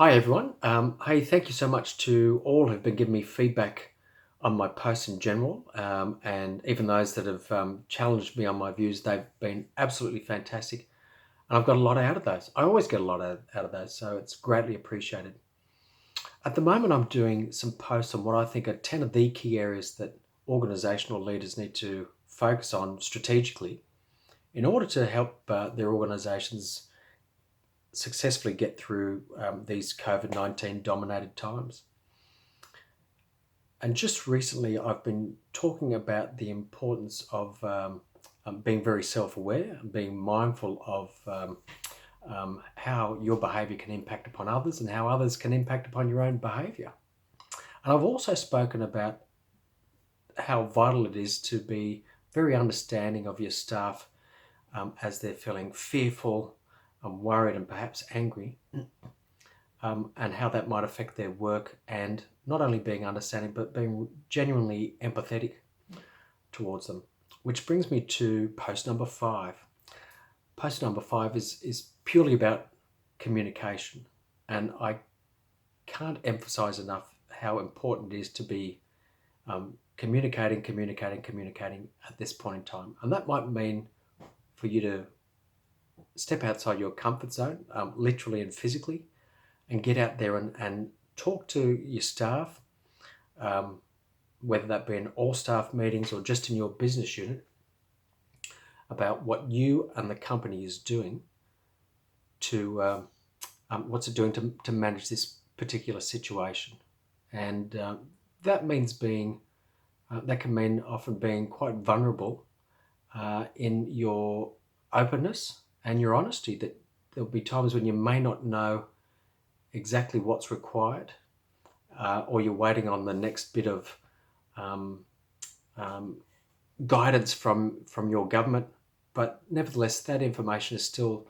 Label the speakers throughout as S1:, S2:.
S1: Hi everyone. Hey, thank you so much to all who've been giving me feedback on my posts in general, and even those that have challenged me on my views. They've been absolutely fantastic, and I've got a lot out of those. I always get a lot out of those, so it's greatly appreciated. At the moment, I'm doing some posts on what I think are 10 of the key areas that organisational leaders need to focus on strategically in order to help their organisations successfully get through these COVID-19 dominated times. And just recently, I've been talking about the importance of being very self aware and being mindful of how your behaviour can impact upon others and how others can impact upon your own behaviour. And I've also spoken about how vital it is to be very understanding of your staff as they're feeling fearful, worried, and perhaps angry, and how that might affect their work, and not only being understanding but being genuinely empathetic towards them. Which brings me to post number 5. Post number 5 is purely about communication, and I can't emphasize enough how important it is to be communicating at this point in time. And that might mean for you to step outside your comfort zone, literally and physically, and get out there and talk to your staff, whether that be in all staff meetings or just in your business unit, about what you and the company is doing to what's it doing to manage this particular situation. And that means that can mean often being quite vulnerable in your openness and your honesty, that there'll be times when you may not know exactly what's required, or you're waiting on the next bit of guidance from your government. But nevertheless, that information is still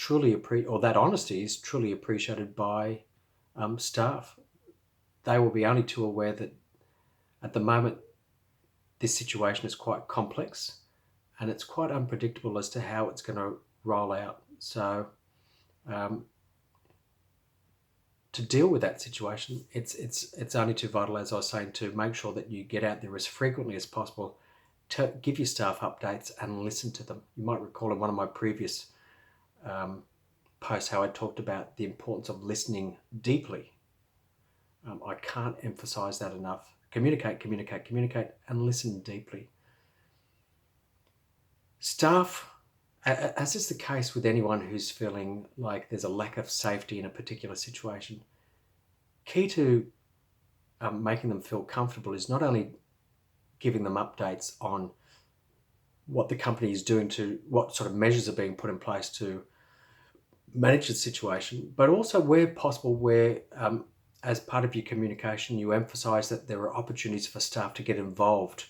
S1: or that honesty is truly appreciated by staff. They will be only too aware that at the moment this situation is quite complex and it's quite unpredictable as to how it's going to roll out. So to deal with that situation, it's only too vital, as I was saying, to make sure that you get out there as frequently as possible to give your staff updates and listen to them. You might recall in one of my previous posts how I talked about the importance of listening deeply. I can't emphasize that enough. Communicate, and listen deeply. Staff, as is the case with anyone who's feeling like there's a lack of safety in a particular situation, key to making them feel comfortable is not only giving them updates on what the company is doing, to what sort of measures are being put in place to manage the situation, but also where possible, where as part of your communication you emphasize that there are opportunities for staff to get involved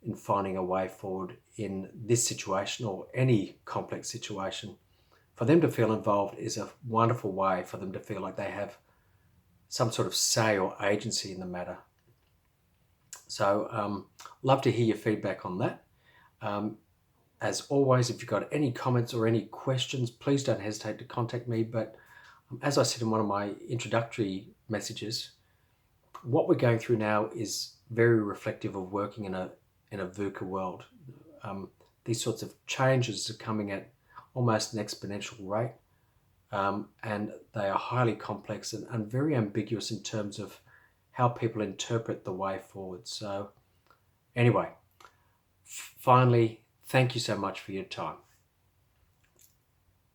S1: in finding a way forward in this situation or any complex situation. For them to feel involved is a wonderful way for them to feel like they have some sort of say or agency in the matter. So love to hear your feedback on that. As always, if you've got any comments or any questions, please don't hesitate to contact me. But as I said in one of my introductory messages, what we're going through now is very reflective of working in a VUCA world. These sorts of changes are coming at almost an exponential rate, and they are highly complex and very ambiguous in terms of how people interpret the way forward. So anyway, finally, thank you so much for your time.